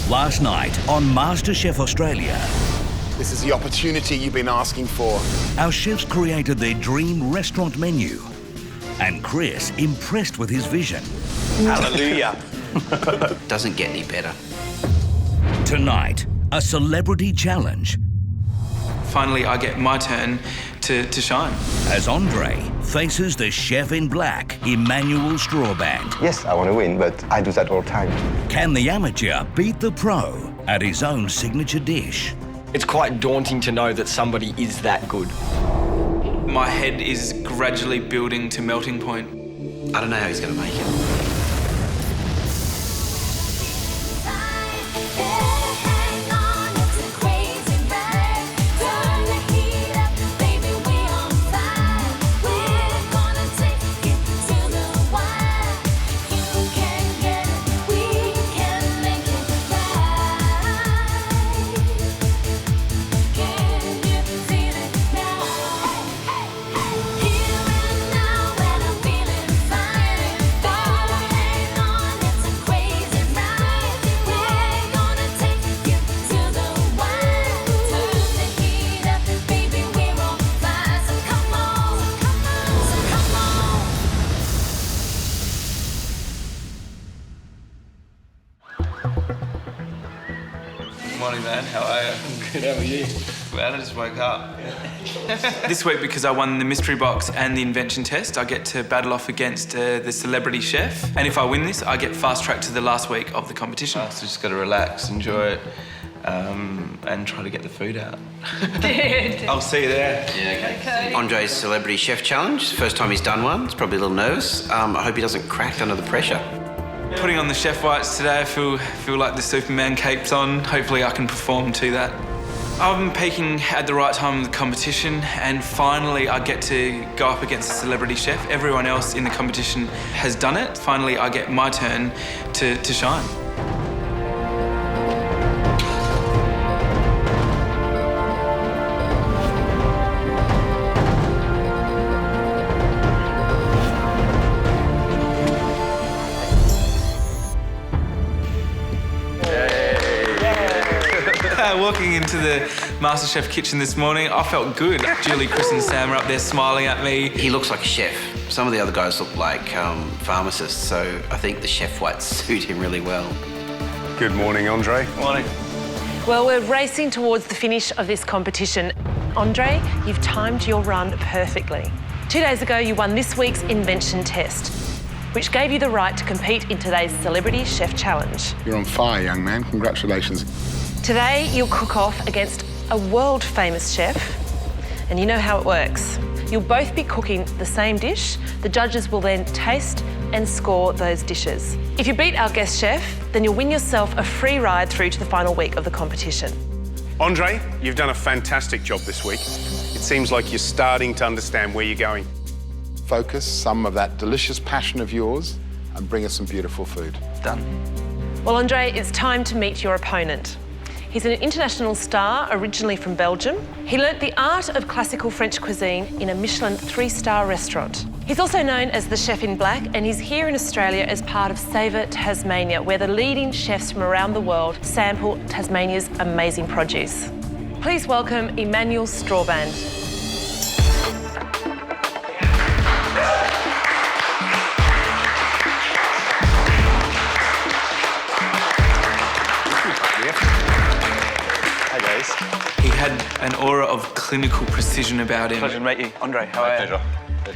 Last night on MasterChef Australia, This is the opportunity you've been asking for. our chefs created their dream restaurant menu. And Chris impressed with his vision. Hallelujah. Doesn't get any better. Tonight, a celebrity challenge Finally, I get my turn to shine. as Andre faces the chef in black, Emanuel Strawband. Yes, I want to win, but I do that all the time. Can the amateur beat the pro at his own signature dish? It's quite daunting to know that somebody is that good. My head is gradually building to melting point. I don't know how he's going to make it. Morning, man. How are you? Good, how are you? Well, I just woke up. This week, because I won the mystery box and the invention test, I get to battle off against the celebrity chef. And if I win this, I get fast tracked to the last week of the competition. So just got to relax, enjoy it, and try to get the food out. I'll see you there. Yeah, okay. Andre's Celebrity Chef Challenge. First time he's done one. He's probably a little nervous. I hope he doesn't crack under the pressure. Putting on the chef whites today, I feel like the Superman cape's on. Hopefully I can perform to that. I've been peaking at the right time of the competition, and finally I get to go up against a celebrity chef. Everyone else in the competition has done it. Finally I get my turn to shine. Walking into the MasterChef kitchen this morning, I felt good. Julie, Chris and Sam are up there smiling at me. He looks like a chef. Some of the other guys look like pharmacists, so I think the chef whites suit him really well. Good morning, Andre. Morning. Well, we're racing towards the finish of this competition. Andre, you've timed your run perfectly. 2 days ago, you won this week's invention test, which gave you the right to compete in today's Celebrity Chef Challenge. You're on fire, young man. Congratulations. Today, you'll cook off against a world-famous chef, and you know how it works. You'll both be cooking the same dish. The judges will then taste and score those dishes. If you beat our guest chef, then you'll win yourself a free ride through to the final week of the competition. Andre, you've done a fantastic job this week. It seems like you're starting to understand where you're going. Focus some of that delicious passion of yours and bring us some beautiful food. Done. Well, Andre, it's time to meet your opponent. He's an international star, originally from Belgium. He learnt the art of classical French cuisine in a Michelin 3-star restaurant. He's also known as the Chef in Black, and he's here in Australia as part of Savour Tasmania, where the leading chefs from around the world sample Tasmania's amazing produce. Please welcome Emanuel Strawband. He had an aura of clinical precision about him. Pleasure to meet you. Andre, how are you?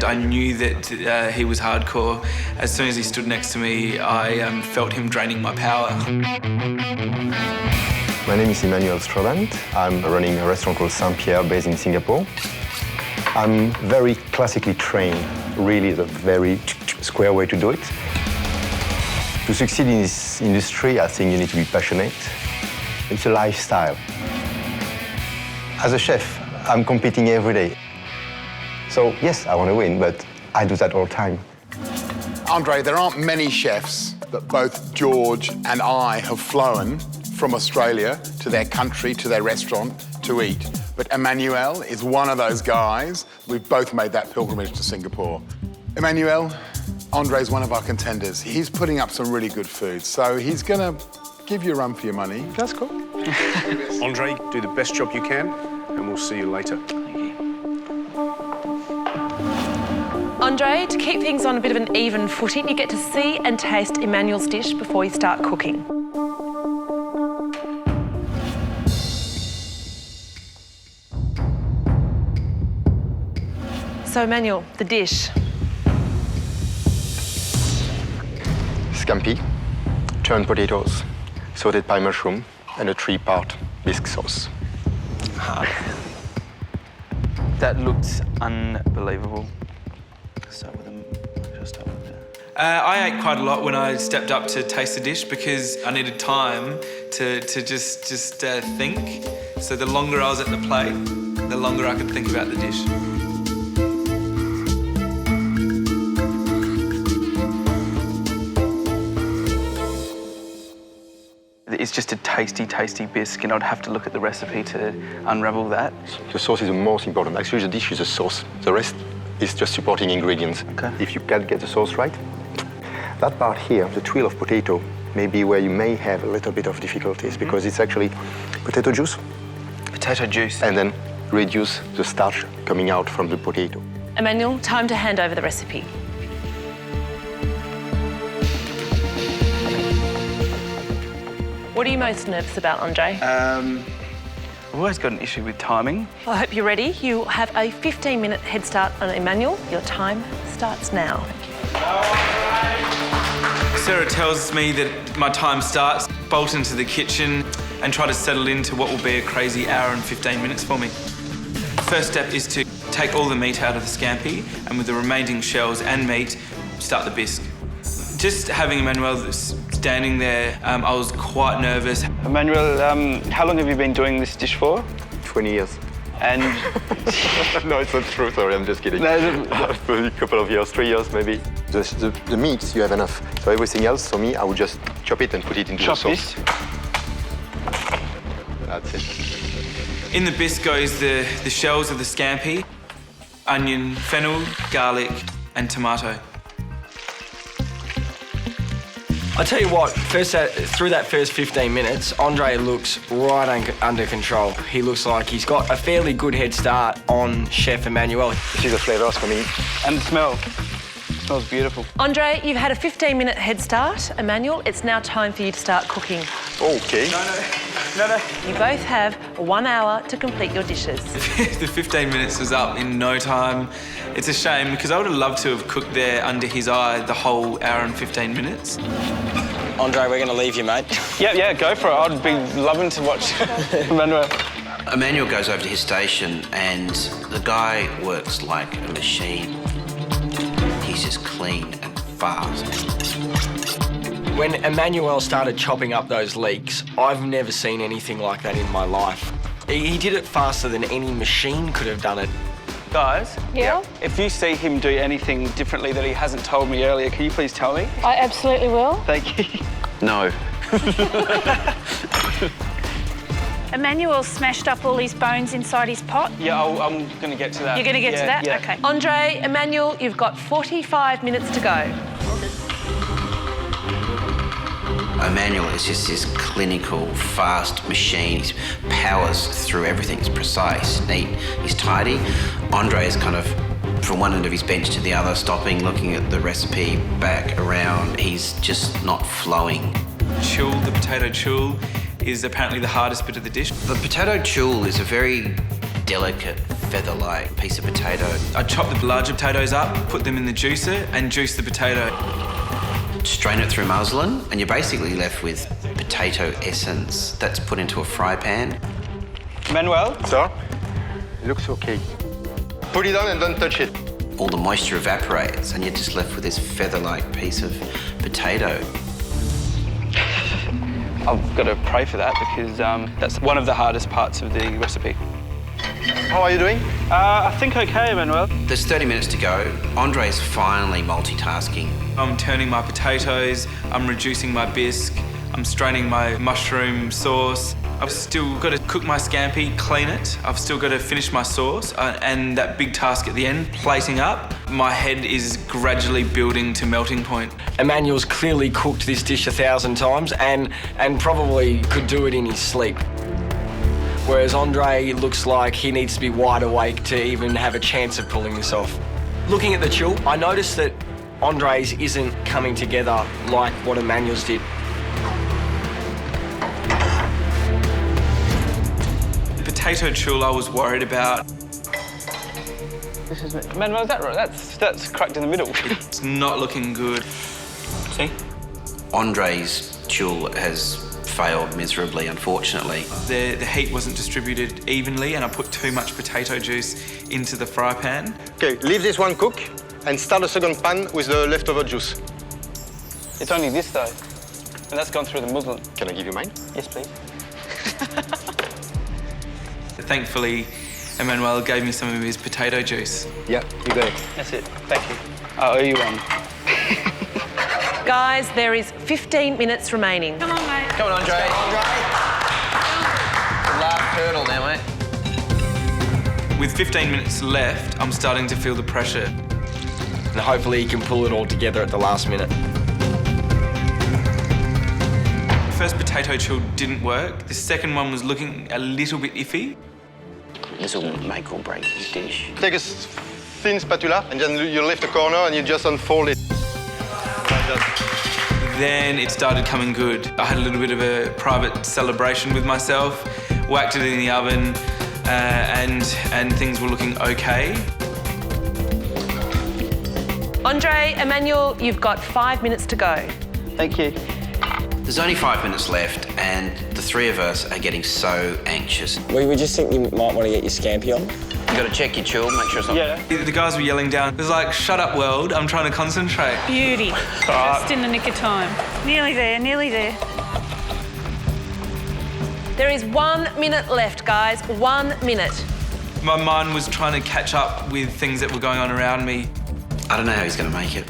I knew that he was hardcore. As soon as he stood next to me, I felt him draining my power. My name is Emanuel Strawband. I'm running a restaurant called Saint-Pierre based in Singapore. I'm very classically trained. Really, the very square way to do it. To succeed in this industry, I think you need to be passionate. It's a lifestyle. As a chef, I'm competing every day. So, yes, I want to win, but I do that all the time. Andre, there aren't many chefs that both George and I have flown from Australia to their country, to their restaurant, to eat. But Emanuel is one of those guys. We've both made that pilgrimage to Singapore. Emanuel, Andre's one of our contenders. He's putting up some really good food, so he's gonna give you a run for your money. That's cool. Andre, do the best job you can, and we'll see you later. Andre, to keep things on a bit of an even footing, you get to see and taste Emanuel's dish before you start cooking. So, Emanuel, the dish. Scampi, turned potatoes, sautéed pie mushroom, and a 3-part bisque sauce. That looks unbelievable. I ate quite a lot when I stepped up to taste the dish because I needed time to just think. So the longer I was at the plate, the longer I could think about the dish. It's just a tasty, tasty bisque, and I'd have to look at the recipe to unravel that. The sauce is the most important. Actually, the dish is a sauce. The rest is just supporting ingredients. Okay. If you can get the sauce right, that part here, the twirl of potato, may be where you may have a little bit of difficulties because it's actually potato juice. Potato juice. And then reduce the starch coming out from the potato. Emanuel, time to hand over the recipe. What are you most nervous about, Andre? I've always got an issue with timing. I hope you're ready. You have a 15-minute head start on Emanuel. Your time starts now. Sarah tells me that my time starts, bolt into the kitchen and try to settle into what will be a crazy hour and 15 minutes for me. First step is to take all the meat out of the scampi and with the remaining shells and meat, start the bisque. Just having Emanuel standing there, I was quite nervous. Emanuel, how long have you been doing this dish for? 20 years. And No, it's not true, sorry, I'm just kidding. No, A couple of years, 3 years maybe. The meat, you have enough. So everything else, for me, I would just chop it and put it into the sauce. this. That's it. In the bisque goes the shells of the scampi, onion, fennel, garlic and tomato. I tell you what, through that first 15 minutes, Andre looks right under control. He looks like he's got a fairly good head start on Chef Emanuel. This is the flavours for me. And the smell. It smells beautiful. Andre, you've had a 15-minute head start. Emanuel, it's now time for you to start cooking. Okay. No. You both have 1 hour to complete your dishes. The 15 minutes was up in no time. It's a shame because I would have loved to have cooked there under his eye the whole hour and 15 minutes. Andre, we're going to leave you, mate. Yeah, go for it. I'd be loving to watch Emanuel. Emanuel goes over to his station and the guy works like a machine. He's just clean and fast. When Emanuel started chopping up those leeks, I've never seen anything like that in my life. He did it faster than any machine could have done it. Guys, Yeah? if you see him do anything differently that he hasn't told me earlier, can you please tell me? I absolutely will. Thank you. No. Emmanuel smashed up all his bones inside his pot. Yeah, I'm going to get to that. You're going to get to that? Yeah. Okay. Andre, Emanuel, you've got 45 minutes to go. Emanuel is just this clinical, fast machine. He powers through everything. He's precise, neat, he's tidy. Andre is kind of from one end of his bench to the other, stopping, looking at the recipe, back, around. He's just not flowing. Chul, the potato chul, is apparently the hardest bit of the dish. The potato chul is a very delicate, feather-like piece of potato. I chop the larger potatoes up, put them in the juicer and juice the potato. Strain it through muslin, and you're basically left with potato essence that's put into a fry pan. Manuel? So, it looks okay. Put it on and don't touch it. All the moisture evaporates, and you're just left with this feather-like piece of potato. I've got to pray for that because that's one of the hardest parts of the recipe. How are you doing? I think okay, Manuel. There's 30 minutes to go. Andre's finally multitasking. I'm turning my potatoes, I'm reducing my bisque, I'm straining my mushroom sauce. I've still got to cook my scampi, clean it. I've still got to finish my sauce and that big task at the end, plating up. My head is gradually building to melting point. Emanuel's clearly cooked this dish 1,000 times and probably could do it in his sleep. Whereas Andre looks like he needs to be wide awake to even have a chance of pulling this off. Looking at the chill, I noticed that Andre's isn't coming together like what Emanuel's did. The potato chill I was worried about. This is Manuel, is that right? That's cracked in the middle. It's not looking good. See? Andre's chill has failed miserably, unfortunately. The heat wasn't distributed evenly and I put too much potato juice into the fry pan. Okay, leave this one cook and start a second pan with the leftover juice. It's only this though, and that's gone through the muslin. Can I give you mine? Yes, please. Thankfully, Emanuel gave me some of his potato juice. Yeah, you got it. That's it, thank you. I owe you one. Guys, there is 15 minutes remaining. Come on, mate. Come on, Andre. The last hurdle now, mate. With 15 minutes left, I'm starting to feel the pressure. And hopefully he can pull it all together at the last minute. The first potato chill didn't work. The second one was looking a little bit iffy. This will make or break this dish. Take a thin spatula and then you lift the corner and you just unfold it. Then it started coming good. I had a little bit of a private celebration with myself, whacked it in the oven, and things were looking okay. Andre, Emanuel, you've got 5 minutes to go. Thank you. There's only 5 minutes left and the three of us are getting so anxious. We just think you might want to get your scampi on. You've got to check your chill, make sure it's not... Yeah. The guys were yelling down. It was like, shut up, world, I'm trying to concentrate. Beauty. Just in the nick of time. Nearly there, nearly there. There is 1 minute left, guys. 1 minute. My mind was trying to catch up with things that were going on around me. I don't know how he's going to make it.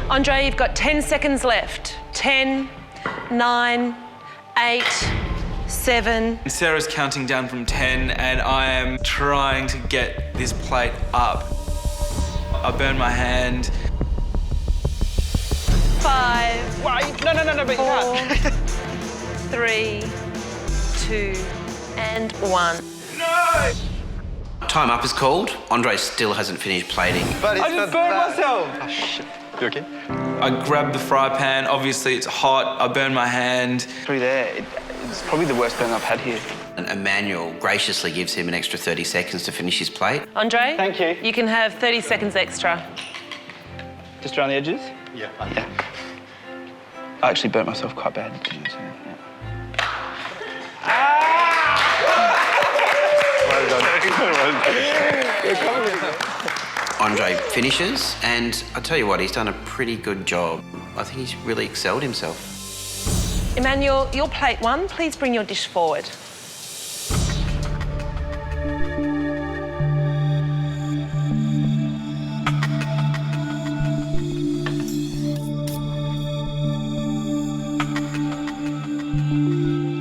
Andre, you've got 10 seconds left. 10, 9, 8, 7. Sarah's counting down from 10 and I am trying to get this plate up. I burned my hand. 5. Wait, no, but 4, 3, 2, and 1. No! Time up is called. Andre still hasn't finished plating. But it's I just burned myself. Oh, shit. You okay? I grabbed the fry pan. Obviously, it's hot. I burned my hand. Through there, it's probably the worst burn I've had here. And Emanuel graciously gives him an extra 30 seconds to finish his plate. Andre? Thank you. You can have 30 seconds extra. Just around the edges? Yeah. I actually burnt myself quite bad. Andre finishes, and I tell you what, he's done a pretty good job. I think he's really excelled himself. Emanuel, your plate 1. Please bring your dish forward.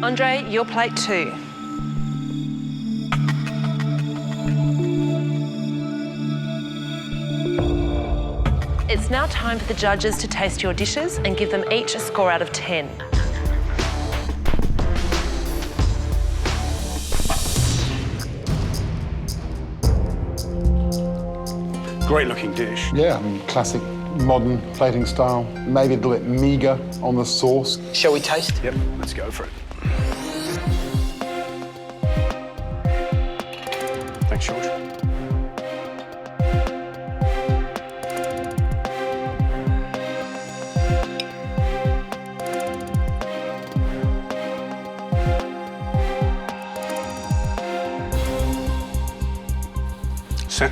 Andre, your plate 2. It's now time for the judges to taste your dishes and give them each a score out of 10. Great looking dish. Yeah, I mean, classic modern plating style. Maybe a little bit meagre on the sauce. Shall we taste? Yep, let's go for it. Thanks, George.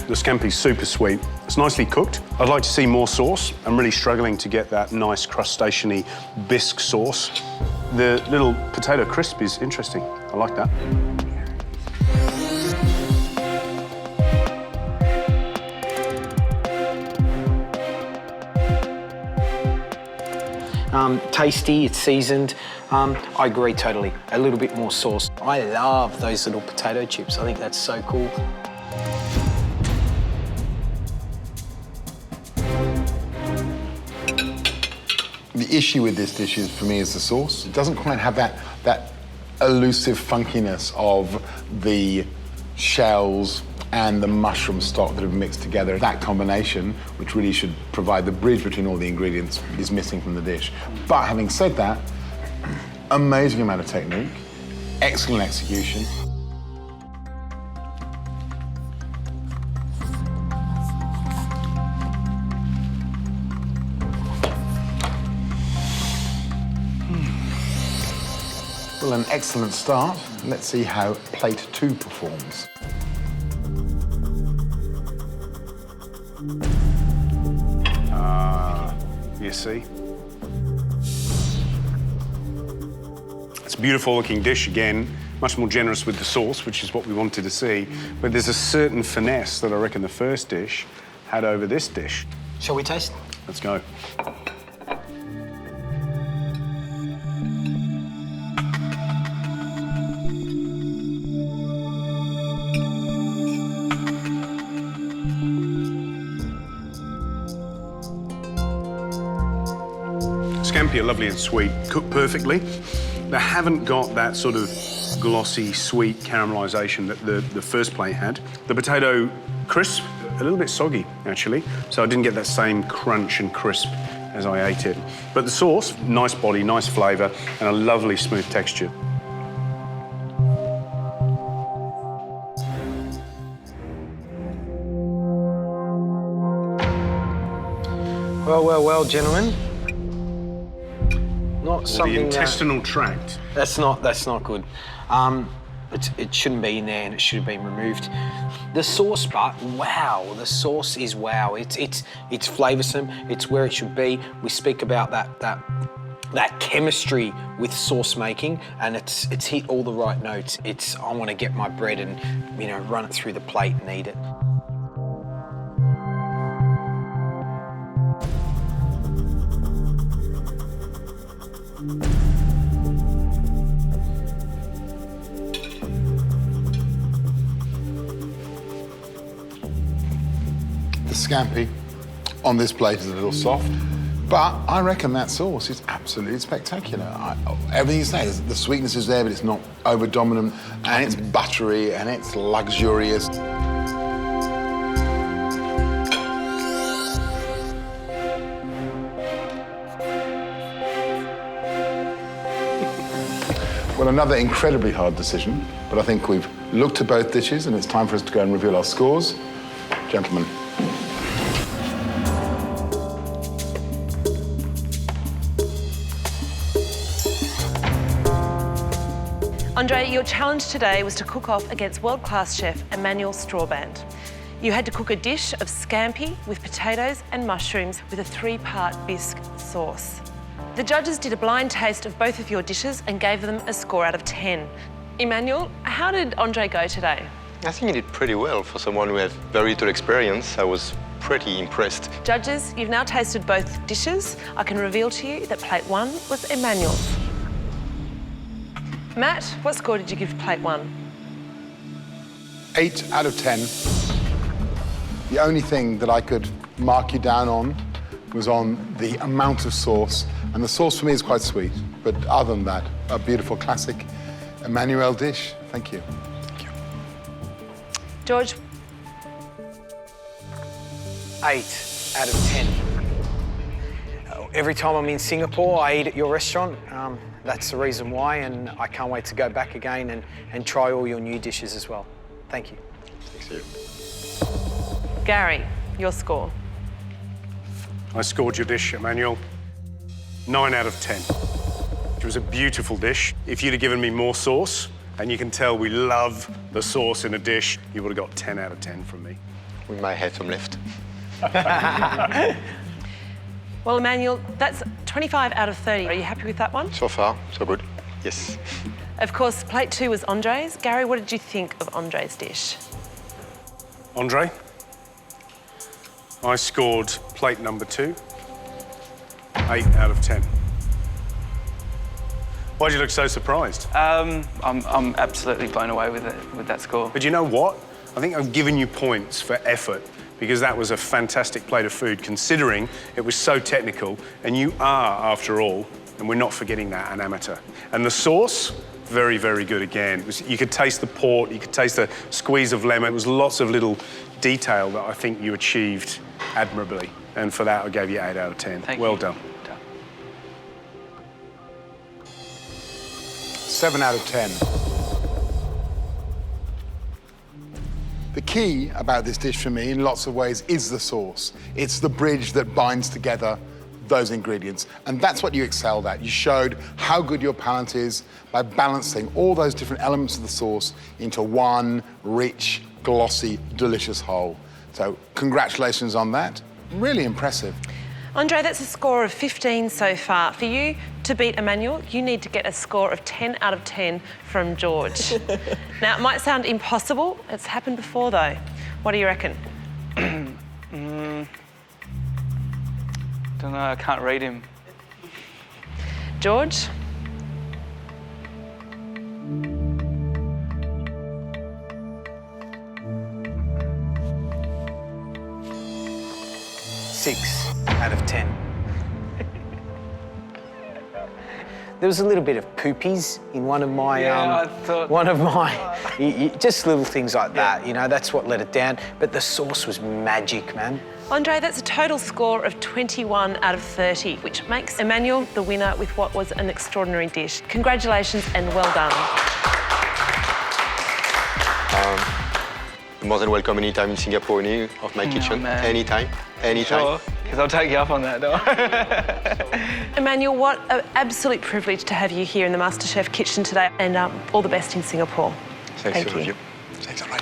The scampi's super sweet. It's nicely cooked. I'd like to see more sauce. I'm really struggling to get that nice crustacean-y bisque sauce. The little potato crisp is interesting. I like that. tasty, it's seasoned. I agree totally. A little bit more sauce. I love those little potato chips. I think that's so cool. The issue with this dish is, for me, is the sauce. It doesn't quite have that elusive funkiness of the shells and the mushroom stock that have mixed together. That combination, which really should provide the bridge between all the ingredients, is missing from the dish. But having said that, amazing amount of technique, excellent execution. Well, an excellent start. Let's see how plate 2 performs. You see? It's a beautiful looking dish again, much more generous with the sauce, which is what we wanted to see. But there's a certain finesse that I reckon the first dish had over this dish. Shall we taste? Let's go. Scampi are lovely and sweet, cooked perfectly. They haven't got that sort of glossy, sweet caramelisation that the first plate had. The potato crisp, a little bit soggy, actually, so I didn't get that same crunch and crisp as I ate it. But the sauce, nice body, nice flavour, and a lovely smooth texture. Well, gentlemen. Not something. The intestinal tract. That's not good. It shouldn't be in there, and it should have been removed. The sauce, but wow, the sauce is wow. It's flavoursome. It's where it should be. We speak about that chemistry with sauce making, and it's hit all the right notes. I want to get my bread and run it through the plate and eat it. The scampi on this plate is a little soft, but I reckon that sauce is absolutely spectacular. Everything you say, the sweetness is there, but it's not over-dominant, and it's buttery, and it's luxurious. Well, another incredibly hard decision, but I think we've looked at both dishes, and it's time for us to go and reveal our scores. Gentlemen. Andre, your challenge today was to cook off against world-class chef Emanuel. You had to cook a dish of scampi with potatoes and mushrooms with a 3-part bisque sauce. The judges did a blind taste of both of your dishes and gave them a score out of 10. Emanuel, how did Andre go today? I think he did pretty well. For someone who had very little experience, I was pretty impressed. Judges, you've now tasted both dishes. I can reveal to you that plate 1 was Emanuel's. Matt, what score did you give to plate 1? 8 out of 10. The only thing that I could mark you down on was on the amount of sauce. And the sauce for me is quite sweet. But other than that, a beautiful classic Emanuel dish. Thank you. Thank you. George? 8 out of 10. Every time I'm in Singapore, I eat at your restaurant. That's the reason why, and I can't wait to go back again and try all your new dishes as well. Thank you. Thanks to you. Gary, your score? I scored your dish, Emanuel, 9 out of 10. It was a beautiful dish. If you'd have given me more sauce, and you can tell we love the sauce in a dish, you would have got 10 out of 10 from me. We might have some left. Well, Emanuel, that's 25 out of 30. Are you happy with that one? So far, so good. Yes. Of course, plate 2 was Andre's. Gary, what did you think of Andre's dish? Andre, I scored plate number 2, 8 out of 10. Why do you look so surprised? I'm absolutely blown away with that score. But you know what? I think I've given you points for effort because that was a fantastic plate of food, considering it was so technical, and you are, after all, and we're not forgetting that, an amateur. And the sauce, very, very good again. You could taste the port, you could taste the squeeze of lemon. It was lots of little detail that I think you achieved admirably. And for that, I gave you 8 out of 10. Thank well you. done. 7 out of 10. The key about this dish for me, in lots of ways, is the sauce. It's the bridge that binds together those ingredients. And that's what you excelled at. You showed how good your palate is by balancing all those different elements of the sauce into one rich, glossy, delicious whole. So congratulations on that. Really impressive. Andre, that's a score of 15 so far. For you to beat Emanuel, you need to get a score of 10 out of 10 from George. Now, it might sound impossible. It's happened before, though. What do you reckon? Don't know, I can't read him. George? Six out of 10. There was a little bit of poopies in one of my, I thought... just little things like that, you know, that's what let it down. But the sauce was magic, man. Andre, that's a total score of 21 out of 30, which makes Emanuel the winner with what was an extraordinary dish. Congratulations and well done. More than welcome anytime in Singapore, any of my kitchen. Man. Anytime, anytime. Sure, because I'll take you up on that, though. Emanuel, what an absolute privilege to have you here in the MasterChef kitchen today, and all the best in Singapore. Thank you. Thanks, all right.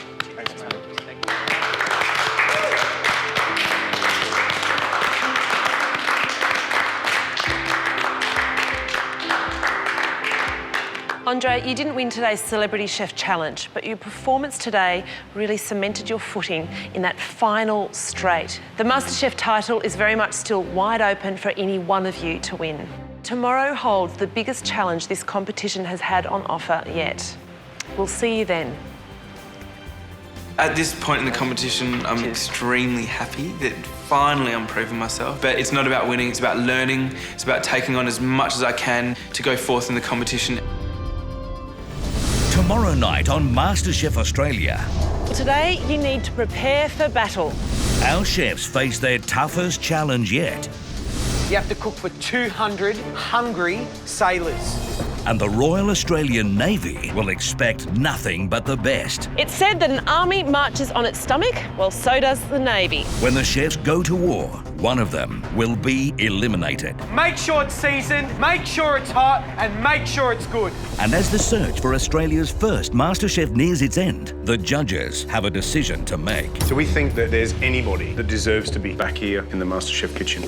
Andre, you didn't win today's Celebrity Chef Challenge, but your performance today really cemented your footing in that final straight. The MasterChef title is very much still wide open for any one of you to win. Tomorrow holds the biggest challenge this competition has had on offer yet. We'll see you then. At this point in the competition, I'm extremely happy that finally I'm proving myself. But it's not about winning, it's about learning. It's about taking on as much as I can to go forth in the competition. Tomorrow night on MasterChef Australia. Today, you need to prepare for battle. Our chefs face their toughest challenge yet. You have to cook for 200 hungry sailors. And the Royal Australian Navy will expect nothing but the best. It's said that an army marches on its stomach, well, so does the Navy. When the chefs go to war, one of them will be eliminated. Make sure it's seasoned, make sure it's hot, and make sure it's good. And as the search for Australia's first MasterChef nears its end, the judges have a decision to make. Do we think that there's anybody that deserves to be back here in the MasterChef kitchen?